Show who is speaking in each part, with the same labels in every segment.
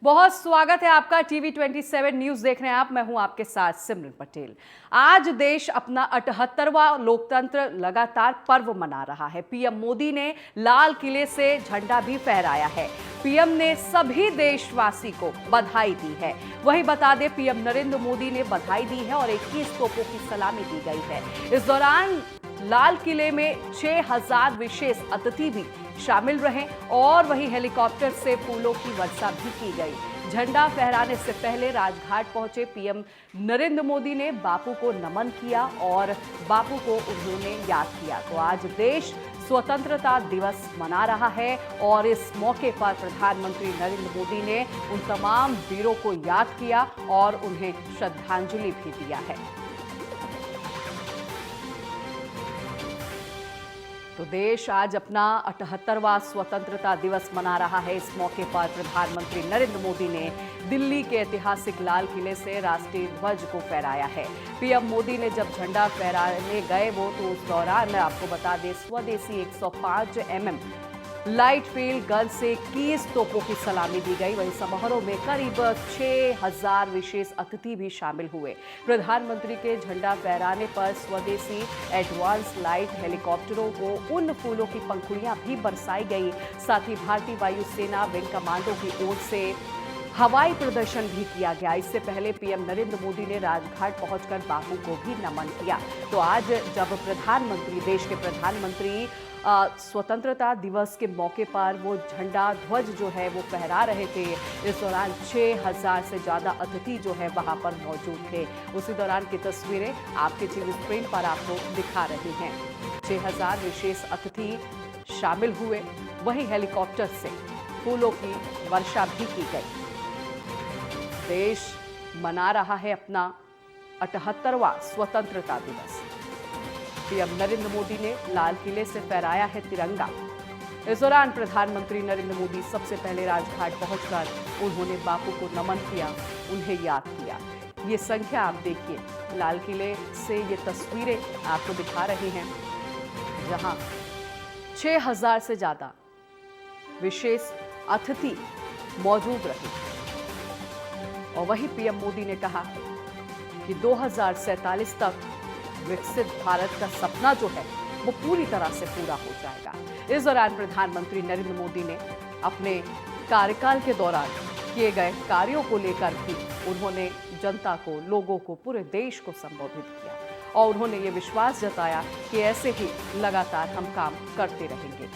Speaker 1: बहुत स्वागत है आपका टीवी 27 न्यूज देख रहे हैं आप। मैं हूं आपके साथ सिमरन पटेल। आज देश अपना 78वां लोकतंत्र लगातार पर्व मना रहा है। पीएम मोदी ने लाल किले से झंडा भी फहराया है। पीएम ने सभी देशवासी को बधाई दी है। वही बता दें, पीएम नरेंद्र मोदी ने बधाई दी है और 21 तोपों की सलामी दी गई है। इस दौरान लाल किले में 6000 विशेष अतिथि भी शामिल रहे और वहीं हेलीकॉप्टर से फूलों की वर्षा भी की गई। झंडा फहराने से पहले राजघाट पहुंचे पीएम नरेंद्र मोदी ने बापू को नमन किया और बापू को उन्होंने याद किया। तो आज देश स्वतंत्रता दिवस मना रहा है और इस मौके पर प्रधानमंत्री नरेंद्र मोदी ने उन तमाम वीरों को याद किया और उन्हें श्रद्धांजलि भी दिया है। तो देश आज अपना 78वां स्वतंत्रता दिवस मना रहा है। इस मौके पर प्रधानमंत्री नरेंद्र मोदी ने दिल्ली के ऐतिहासिक लाल किले से राष्ट्रीय ध्वज को फहराया है। पीएम मोदी ने जब झंडा फहराने गए तो उस दौरान मैं आपको बता दें, स्वदेशी 105 mm लाइट फील्ड गन से 21 तोपों की सलामी दी गई। वहीं समारोह में करीब 6000 विशेष अतिथि भी शामिल हुए। प्रधानमंत्री के झंडा फहराने पर स्वदेशी एडवांस लाइट हेलीकॉप्टरों को उन फूलों की पंखुड़ियां भी बरसाई गई। साथ ही भारतीय वायुसेना विंग कमांडो की ओर से हवाई प्रदर्शन भी किया गया। इससे पहले पीएम नरेंद्र मोदी ने राजघाट पहुंचकर बापू को भी नमन किया। तो आज जब देश के प्रधानमंत्री स्वतंत्रता दिवस के मौके पर वो झंडा ध्वज जो है वो फहरा रहे थे, इस दौरान 6000 से ज़्यादा अतिथि जो है वहाँ पर मौजूद थे। उसी दौरान की तस्वीरें आपके टीवी स्क्रीन पर आपको दिखा रही हैं। 6000 विशेष अतिथि शामिल हुए। वहीं हेलीकॉप्टर से फूलों की वर्षा भी की गई। देश मना रहा है अपना 78वां स्वतंत्रता दिवस। पीएम नरेंद्र मोदी ने लाल किले से फहराया है तिरंगा। इस दौरान प्रधानमंत्री नरेंद्र मोदी सबसे पहले राजघाट पहुंचकर उन्होंने बापू को नमन किया, उन्हें याद किया। ये संख्या आप देखिए, लाल किले से ये तस्वीरें आपको दिखा रहे हैं जहां 6000 से ज्यादा विशेष अतिथि मौजूद रहे। और वहीं पीएम मोदी ने कहा कि 2047 तक विकसित भारत का सपना जो है वो पूरी तरह से पूरा हो जाएगा। इस दौरान प्रधानमंत्री नरेंद्र मोदी ने अपने कार्यकाल के दौरान किए गए कार्यों को लेकर भी उन्होंने जनता को, लोगों को, पूरे देश को संबोधित किया और उन्होंने ये विश्वास जताया कि ऐसे ही लगातार हम काम करते रहेंगे।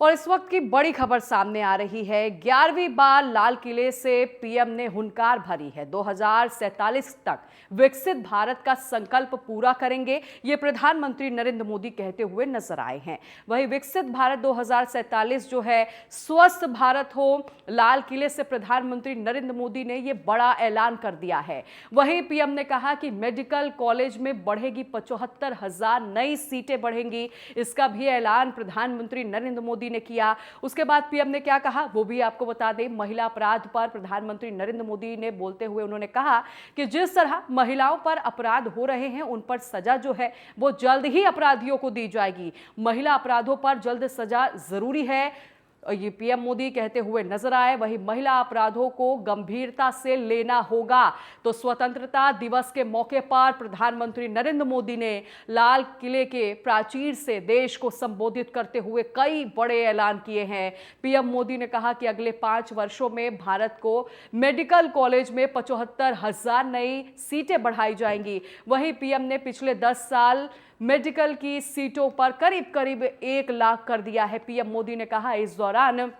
Speaker 1: और इस वक्त की बड़ी खबर सामने आ रही है। 11वीं बार लाल किले से पीएम ने हुंकार भरी है। 2047 तक विकसित भारत का संकल्प पूरा करेंगे, ये प्रधानमंत्री नरेंद्र मोदी कहते हुए नजर आए हैं। वही विकसित भारत 2047 जो है स्वस्थ भारत हो, लाल किले से प्रधानमंत्री नरेंद्र मोदी ने ये बड़ा ऐलान कर दिया है। वही पीएम ने कहा कि मेडिकल कॉलेज में बढ़ेगी 75,000 नई सीटें बढ़ेंगी। इसका भी ऐलान प्रधानमंत्री नरेंद्र मोदी ने किया। उसके बाद पीएम ने क्या कहा वो भी आपको बता दें। महिला अपराध पर प्रधानमंत्री नरेंद्र मोदी ने बोलते हुए उन्होंने कहा कि जिस तरह महिलाओं पर अपराध हो रहे हैं उन पर सजा जो है वो जल्द ही अपराधियों को दी जाएगी। महिला अपराधों पर जल्द सजा जरूरी है, ये पीएम मोदी कहते हुए नजर आए। वही महिला अपराधों को गंभीरता से लेना होगा। तो स्वतंत्रता दिवस के मौके पर प्रधानमंत्री नरेंद्र मोदी ने लाल किले के प्राचीर से देश को संबोधित करते हुए कई बड़े ऐलान किए हैं। पीएम मोदी ने कहा कि अगले 5 वर्षों में भारत को मेडिकल कॉलेज में 75,000 नई सीटें बढ़ाई जाएंगी। वहीं पीएम ने पिछले 10 साल मेडिकल की सीटों पर करीब 1 लाख कर दिया है। पीएम मोदी ने कहा इस दौरान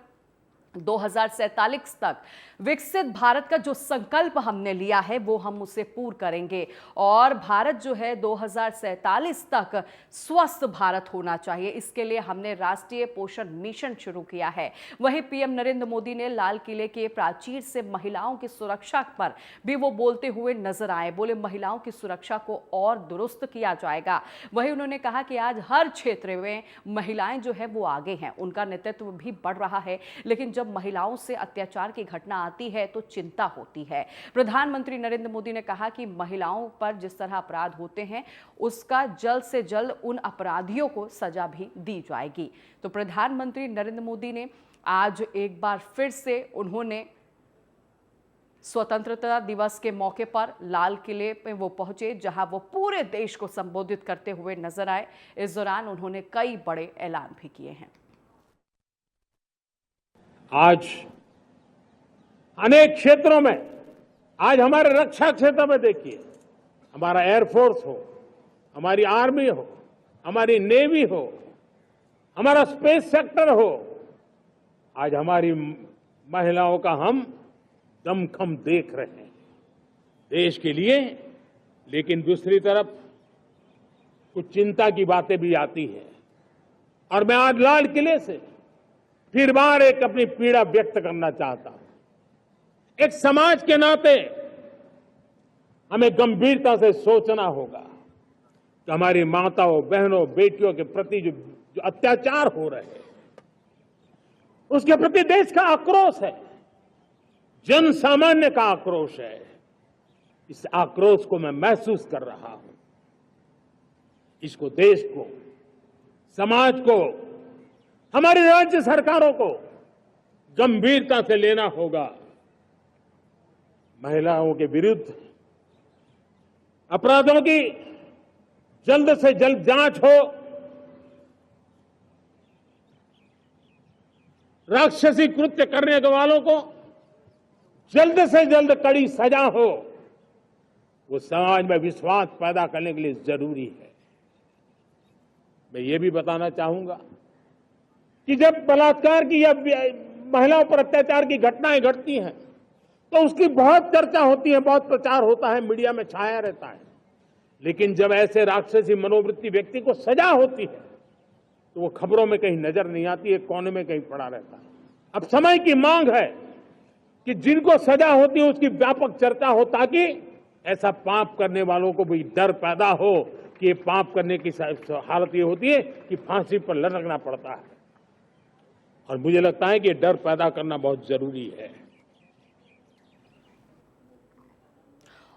Speaker 1: 2047 तक विकसित भारत का जो संकल्प हमने लिया है वो हम उसे पूर्ण करेंगे और भारत जो है 2047 तक स्वस्थ भारत होना चाहिए। इसके लिए हमने राष्ट्रीय पोषण मिशन शुरू किया है। वहीं पीएम नरेंद्र मोदी ने लाल किले के प्राचीर से महिलाओं की सुरक्षा पर भी वो बोलते हुए नजर आए। बोले महिलाओं की सुरक्षा को और दुरुस्त किया जाएगा। वहीं उन्होंने कहा कि आज हर क्षेत्र में महिलाएं जो है वो आगे हैं, उनका नेतृत्व भी बढ़ रहा है। लेकिन जब जब महिलाओं से अत्याचार की घटना आती है तो चिंता होती है। प्रधानमंत्री नरेंद्र मोदी ने कहा कि महिलाओं पर जिस तरह अपराध होते हैं उसका जल्द से जल्द उन अपराधियों को सजा भी दी जाएगी। तो प्रधानमंत्री नरेंद्र मोदी ने आज एक बार फिर से उन्होंने स्वतंत्रता दिवस के मौके पर लाल किले पे वो पहुंचे, जहां वो पूरे देश को संबोधित करते हुए नजर आए। इस दौरान उन्होंने कई बड़े ऐलान भी किए हैं।
Speaker 2: आज अनेक क्षेत्रों में, आज हमारे रक्षा क्षेत्र में देखिए, हमारा एयरफोर्स हो, हमारी आर्मी हो, हमारी नेवी हो, हमारा स्पेस सेक्टर हो, आज हमारी महिलाओं का हम दमखम देख रहे हैं देश के लिए। लेकिन दूसरी तरफ कुछ चिंता की बातें भी आती है और मैं आज लाल किले से फिर बार एक अपनी पीड़ा व्यक्त करना चाहता हूं। एक समाज के नाते हमें गंभीरता से सोचना होगा कि हमारी माताओं, बहनों, बेटियों के प्रति जो अत्याचार हो रहे हैं उसके प्रति देश का आक्रोश है, जन सामान्य का आक्रोश है। इस आक्रोश को मैं महसूस कर रहा हूं। इसको देश को, समाज को, हमारी राज्य सरकारों को गंभीरता से लेना होगा। महिलाओं के विरुद्ध अपराधों की जल्द से जल्द जांच हो, राक्षसी कृत्य करने वालों को जल्द से जल्द कड़ी सजा हो, वो समाज में विश्वास पैदा करने के लिए जरूरी है। मैं ये भी बताना चाहूंगा कि जब बलात्कार की या महिलाओं पर अत्याचार की घटनाएं घटती हैं तो उसकी बहुत चर्चा होती है, बहुत प्रचार होता है, मीडिया में छाया रहता है। लेकिन जब ऐसे राक्षसी मनोवृत्ति व्यक्ति को सजा होती है तो वो खबरों में कहीं नजर नहीं आती है, कोने में कहीं पड़ा रहता है। अब समय की मांग है कि जिनको सजा होती है उसकी व्यापक चर्चा हो, ताकि ऐसा पाप करने वालों को भी डर पैदा हो कि ये पाप करने की हालत ये होती है कि फांसी पर लटकना पड़ता है। और मुझे लगता है कि ये डर पैदा करना बहुत जरूरी है।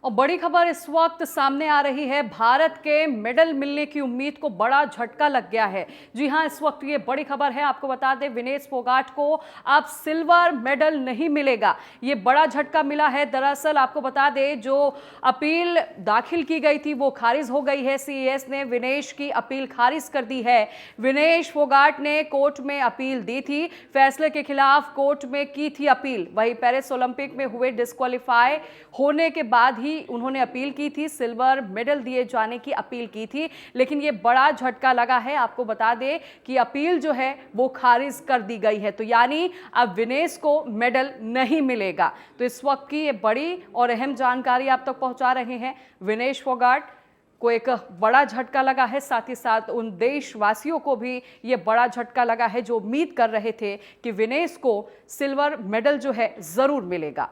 Speaker 1: और बड़ी खबर इस वक्त सामने आ रही है, भारत के मेडल मिलने की उम्मीद को बड़ा झटका लग गया है। जी हां, इस वक्त ये बड़ी खबर है, आपको बता दें विनेश फोगाट को अब सिल्वर मेडल नहीं मिलेगा। ये बड़ा झटका मिला है। दरअसल आपको बता दें जो अपील दाखिल की गई थी वो खारिज हो गई है। सीएस ने विनेश की अपील खारिज कर दी है। विनेश फोगाट ने कोर्ट में अपील दी थी, फैसले के खिलाफ कोर्ट में की थी अपील। वहीं पेरिस ओलंपिक में हुए डिस्क्वालीफाई होने के बाद ही उन्होंने अपील की थी, सिल्वर मेडल दिए जाने की अपील की थी। लेकिन यह बड़ा झटका लगा है। आपको बता दें कि अपील जो है वो खारिज कर दी गई है, तो यानी अब विनेश को मेडल नहीं मिलेगा। तो इस वक्त की ये बड़ी और अहम जानकारी आप तक पहुंचा रहे हैं। विनेश फोगाट को एक बड़ा झटका लगा है, साथ ही साथ उन देशवासियों को भी ये बड़ा झटका लगा है जो उम्मीद कर रहे थे कि विनेश को सिल्वर मेडल जो है जरूर मिलेगा।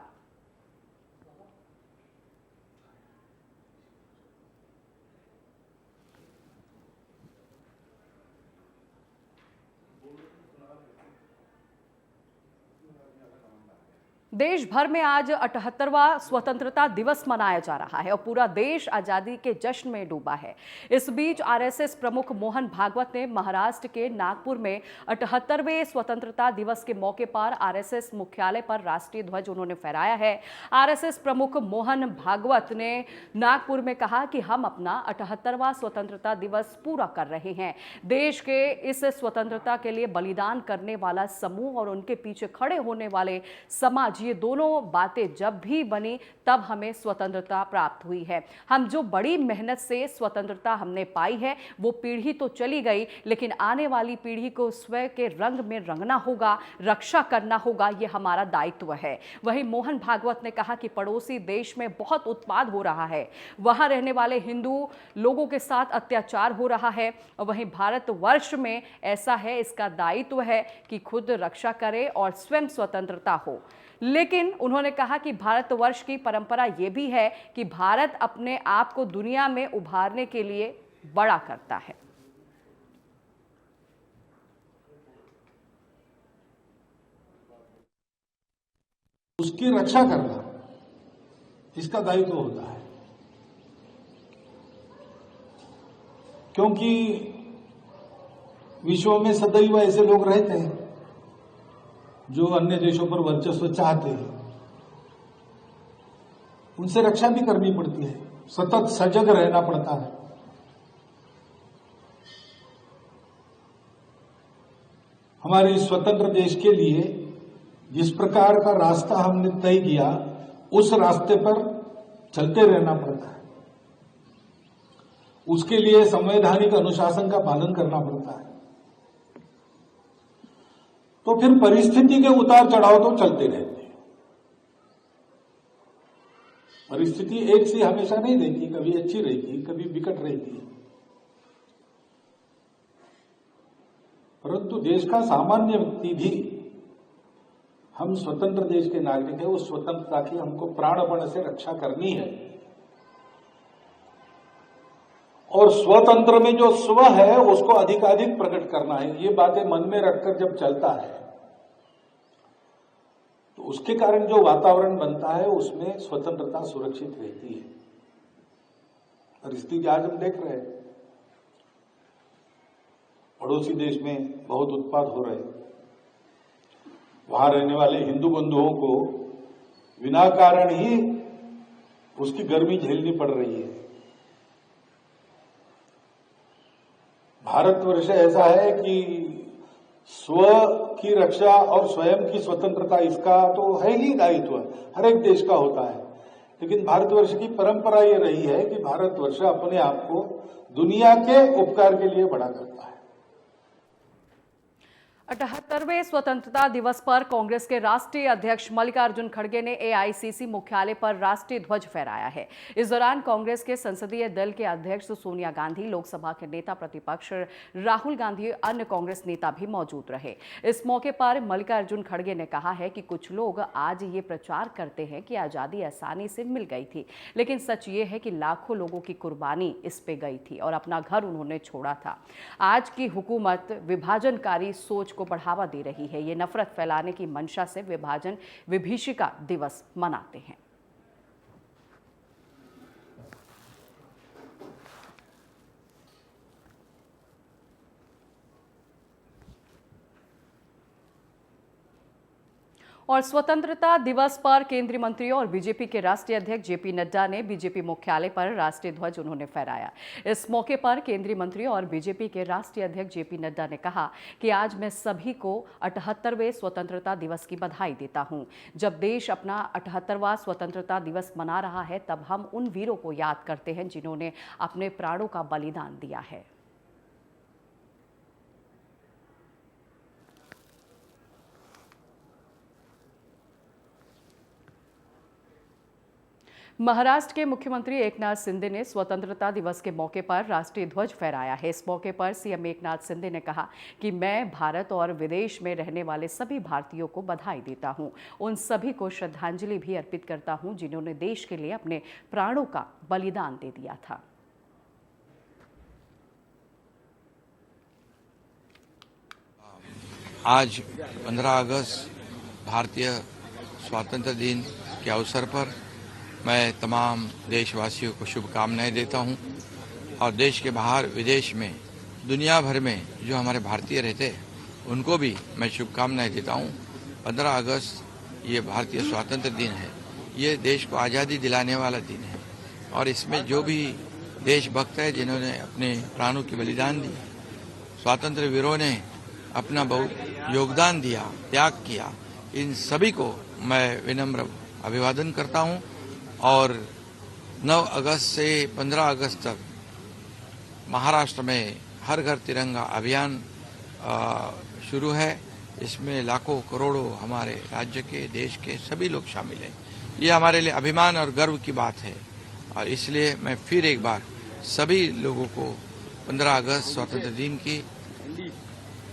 Speaker 1: देश भर में आज 78वां स्वतंत्रता दिवस मनाया जा रहा है और पूरा देश आजादी के जश्न में डूबा है। इस बीच आरएसएस प्रमुख मोहन भागवत ने महाराष्ट्र के नागपुर में 78वें स्वतंत्रता दिवस के मौके पर आरएसएस मुख्यालय पर राष्ट्रीय ध्वज उन्होंने फहराया है। आरएसएस प्रमुख मोहन भागवत ने नागपुर में कहा कि हम अपना 78वां स्वतंत्रता दिवस पूरा कर रहे हैं। देश के इस स्वतंत्रता के लिए बलिदान करने वाला समूह और उनके पीछे खड़े होने वाले समाज, ये दोनों बातें जब भी बनी तब हमें स्वतंत्रता प्राप्त हुई है। हम जो बड़ी मेहनत से स्वतंत्रता हमने पाई है वो पीढ़ी तो चली गई, लेकिन आने वाली पीढ़ी को स्वयं के रंग में रंगना होगा, रक्षा करना होगा, ये हमारा दायित्व है। वहीं मोहन भागवत ने कहा कि पड़ोसी देश में बहुत उत्पाद हो रहा है, वहां रहने वाले हिंदू लोगों के साथ अत्याचार हो रहा है, और वहीं भारतवर्ष में ऐसा है, इसका दायित्व है कि खुद रक्षा करे और स्वयं स्वतंत्रता हो। लेकिन उन्होंने कहा कि भारतवर्ष की परंपरा यह भी है कि भारत अपने आप को दुनिया में उभारने के लिए बड़ा करता है।
Speaker 3: उसकी रक्षा करना इसका दायित्व होता है, क्योंकि विश्व में सदैव ऐसे लोग रहते हैं जो अन्य देशों पर वर्चस्व चाहते हैं, उनसे रक्षा भी करनी पड़ती है, सतत सजग रहना पड़ता है। हमारे स्वतंत्र देश के लिए जिस प्रकार का रास्ता हमने तय किया, उस रास्ते पर चलते रहना पड़ता है। उसके लिए संवैधानिक अनुशासन का पालन करना पड़ता है। तो फिर परिस्थिति के उतार चढ़ाव तो चलते रहते हैं। परिस्थिति एक सी हमेशा नहीं रहती, कभी अच्छी रहती, कभी विकट रहती है। परंतु देश का सामान्य व्यक्ति भी, हम स्वतंत्र देश के नागरिक हैं, उस स्वतंत्रता की हमको प्राणपण से रक्षा करनी है। और स्वतंत्र में जो स्व है उसको अधिकाधिक प्रकट करना है। ये बातें मन में रखकर जब चलता है तो उसके कारण जो वातावरण बनता है उसमें स्वतंत्रता सुरक्षित रहती है। परिस्थिति आज हम देख रहे हैं, पड़ोसी देश में बहुत उत्पात हो रहे हैं। वहां रहने वाले हिंदू बंधुओं को बिना कारण ही उसकी गर्मी झेलनी पड़ रही है। भारतवर्ष ऐसा है कि स्व की रक्षा और स्वयं की स्वतंत्रता इसका तो है ही दायित्व, हर एक देश का होता है। लेकिन भारतवर्ष की परंपरा ये रही है कि भारतवर्ष अपने आप को दुनिया के उपकार के लिए बड़ा करता है।
Speaker 1: 78वें स्वतंत्रता दिवस पर कांग्रेस के राष्ट्रीय अध्यक्ष मल्लिकार्जुन खड़गे ने एआईसीसी मुख्यालय पर राष्ट्रीय ध्वज फहराया है। इस दौरान कांग्रेस के संसदीय दल के अध्यक्ष सोनिया गांधी, लोकसभा के नेता प्रतिपक्ष राहुल गांधी, अन्य कांग्रेस नेता भी मौजूद रहे। इस मौके पर मल्लिकार्जुन खड़गे ने कहा है कि कुछ लोग आज ये प्रचार करते हैं कि आजादी आसानी से मिल गई थी, लेकिन सच ये है कि लाखों लोगों की कुर्बानी इस पे गई थी और अपना घर उन्होंने छोड़ा था। आज की हुकूमत विभाजनकारी सोच को बढ़ावा दे रही है। ये नफरत फैलाने की मंशा से विभाजन विभीषिका दिवस मनाते हैं। और स्वतंत्रता दिवस पर केंद्रीय मंत्री और बीजेपी के राष्ट्रीय अध्यक्ष जेपी नड्डा ने बीजेपी मुख्यालय पर राष्ट्रीय ध्वज उन्होंने फहराया। इस मौके पर केंद्रीय मंत्री और बीजेपी के राष्ट्रीय अध्यक्ष जेपी नड्डा ने कहा कि आज मैं सभी को 78वें स्वतंत्रता दिवस की बधाई देता हूं। जब देश अपना 78वां स्वतंत्रता दिवस मना रहा है, तब हम उन वीरों को याद करते हैं जिन्होंने अपने प्राणों का बलिदान दिया है। महाराष्ट्र के मुख्यमंत्री एकनाथ शिंदे ने स्वतंत्रता दिवस के मौके पर राष्ट्रीय ध्वज फहराया है। इस मौके पर सीएम एकनाथ शिंदे ने कहा कि मैं भारत और विदेश में रहने वाले सभी भारतीयों को बधाई देता हूं। उन सभी को श्रद्धांजलि भी अर्पित करता हूं जिन्होंने देश के लिए अपने प्राणों का बलिदान दे दिया था।
Speaker 4: आज 15 अगस्त भारतीय स्वातंत्र्य दिन के अवसर पर मैं तमाम देशवासियों को शुभकामनाएं देता हूं और देश के बाहर विदेश में दुनिया भर में जो हमारे भारतीय रहते हैं उनको भी मैं शुभकामनाएं देता हूं। 15 अगस्त ये भारतीय स्वातंत्र्य दिन है, ये देश को आज़ादी दिलाने वाला दिन है और इसमें जो भी देशभक्त है जिन्होंने अपने प्राणों की बलिदान दी, स्वातंत्र्य वीरों ने अपना बहुत योगदान दिया, त्याग किया, इन सभी को मैं विनम्र अभिवादन करता हूं। और 9 अगस्त से 15 अगस्त तक महाराष्ट्र में हर घर तिरंगा अभियान शुरू है। इसमें लाखों करोड़ों हमारे राज्य के, देश के सभी लोग शामिल हैं। ये हमारे लिए अभिमान और गर्व की बात है और इसलिए मैं फिर एक बार सभी लोगों को 15 अगस्त स्वतंत्रता दिन की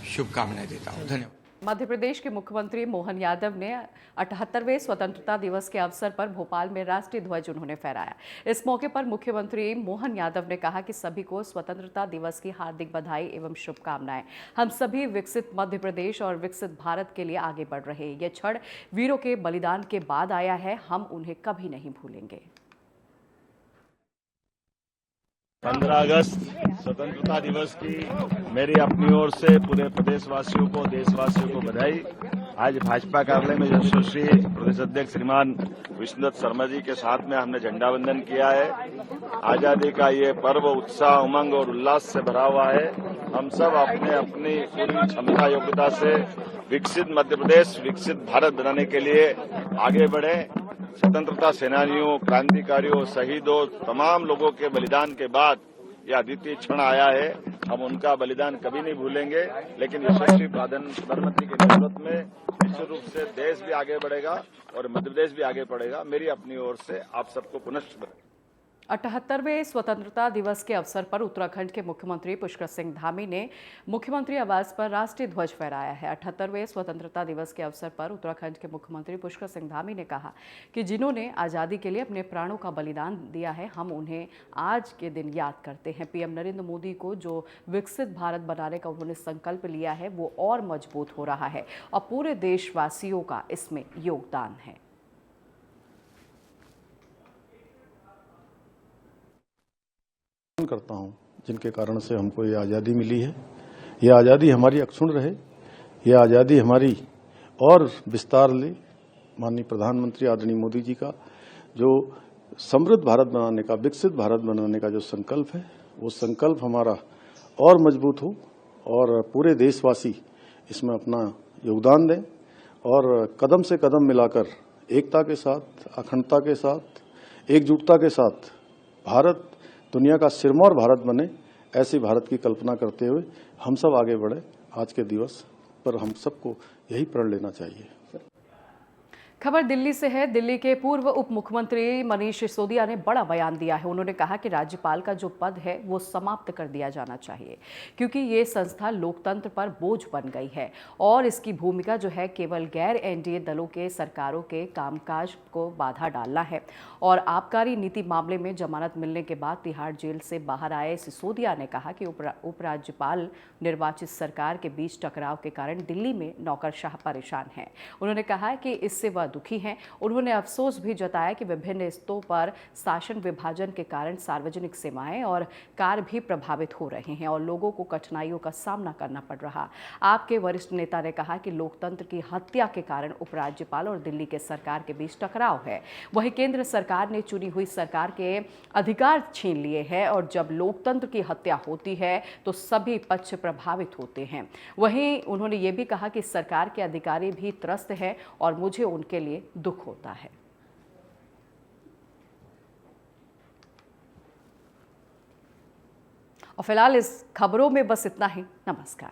Speaker 4: शुभकामनाएं देता हूं। धन्यवाद।
Speaker 1: मध्य प्रदेश के मुख्यमंत्री मोहन यादव ने 78वें स्वतंत्रता दिवस के अवसर पर भोपाल में राष्ट्रीय ध्वज उन्होंने फहराया। इस मौके पर मुख्यमंत्री मोहन यादव ने कहा कि सभी को स्वतंत्रता दिवस की हार्दिक बधाई एवं शुभकामनाएं। हम सभी विकसित मध्य प्रदेश और विकसित भारत के लिए आगे बढ़ रहे हैं। यह क्षण वीरों के बलिदान के बाद आया है, हम उन्हें कभी नहीं भूलेंगे।
Speaker 5: 15 अगस्त स्वतंत्रता दिवस की मेरी अपनी ओर से पूरे प्रदेशवासियों को, देशवासियों को बधाई। आज भाजपा कार्यालय में यशस्वी प्रदेश अध्यक्ष श्रीमान विष्णुदत्त शर्मा जी के साथ में हमने झंडा वंदन किया है। आजादी का ये पर्व उत्साह, उमंग और उल्लास से भरा हुआ है। हम सब अपने अपनी पूरी क्षमता योग्यता से विकसित मध्य प्रदेश, विकसित भारत बनाने के लिए आगे बढ़े। स्वतंत्रता सेनानियों, क्रांतिकारियों, शहीदों, तमाम लोगों के बलिदान के बाद यह अद्वितीय क्षण आया है। हम उनका बलिदान कभी नहीं भूलेंगे। लेकिन यशस्वी प्रधानमंत्री के नेतृत्व में निश्चित रूप से देश भी आगे बढ़ेगा और मध्य प्रदेश भी आगे बढ़ेगा। मेरी अपनी ओर से आप सबको पुनश्च बधाई।
Speaker 1: 78वें स्वतंत्रता दिवस के अवसर पर उत्तराखंड के मुख्यमंत्री पुष्कर सिंह धामी ने मुख्यमंत्री आवास पर राष्ट्रीय ध्वज फहराया है। 78वें स्वतंत्रता दिवस के अवसर पर उत्तराखंड के मुख्यमंत्री पुष्कर सिंह धामी ने कहा कि जिन्होंने आज़ादी के लिए अपने प्राणों का बलिदान दिया है, हम उन्हें आज के दिन याद करते हैं। पीएम नरेंद्र मोदी को जो विकसित भारत बनाने का उन्होंने संकल्प लिया है, वो और मजबूत हो रहा है और पूरे देशवासियों का इसमें योगदान है।
Speaker 6: करता हूं जिनके कारण से हमको ये आज़ादी मिली है। ये आज़ादी हमारी अक्षुण्ण रहे, ये आज़ादी हमारी और विस्तार ले। माननीय प्रधानमंत्री आदरणीय मोदी जी का जो समृद्ध भारत बनाने का, विकसित भारत बनाने का जो संकल्प है, वो संकल्प हमारा और मजबूत हो और पूरे देशवासी इसमें अपना योगदान दें और कदम से कदम मिलाकर एकता के साथ, अखंडता के साथ, एकजुटता के साथ भारत दुनिया का सिरमौर भारत बने, ऐसी भारत की कल्पना करते हुए हम सब आगे बढ़े। आज के दिवस पर हम सबको यही प्रण लेना चाहिए।
Speaker 1: खबर दिल्ली से है। दिल्ली के पूर्व उप मुख्यमंत्री मनीष सिसोदिया ने बड़ा बयान दिया है। उन्होंने कहा कि राज्यपाल का जो पद है वो समाप्त कर दिया जाना चाहिए, क्योंकि ये संस्था लोकतंत्र पर बोझ बन गई है और इसकी भूमिका जो है केवल गैर एनडीए दलों के सरकारों के कामकाज को बाधा डालना है। और आबकारी नीति मामले में जमानत मिलने के बाद तिहाड़ जेल से बाहर आए सिसोदिया ने कहा कि उपराज्यपाल निर्वाचित सरकार के बीच टकराव के कारण दिल्ली में नौकरशाह परेशान हैं। उन्होंने कहा कि इससे वह दुखी हैं। उन्होंने अफसोस भी जताया कि विभिन्न स्तरों पर शासन विभाजन के कारण सार्वजनिक सेवाएं और कार्य भी प्रभावित हो रहे हैं और लोगों को कठिनाइयों का सामना करना पड़ रहा। आपके वरिष्ठ नेता ने कहा कि लोकतंत्र की हत्या के कारण उपराज्यपाल और दिल्ली के सरकार के बीच टकराव है। वहीं केंद्र सरकार ने चुनी हुई सरकार के अधिकार छीन लिए हैं और जब लोकतंत्र की हत्या होती है तो सभी पक्ष प्रभावित होते हैं। वहीं उन्होंने ये भी कहा कि सरकार के अधिकारी भी त्रस्त हैं और मुझे उनके लिए दुख होता है। और फिलहाल इस खबरों में बस इतना ही। नमस्कार।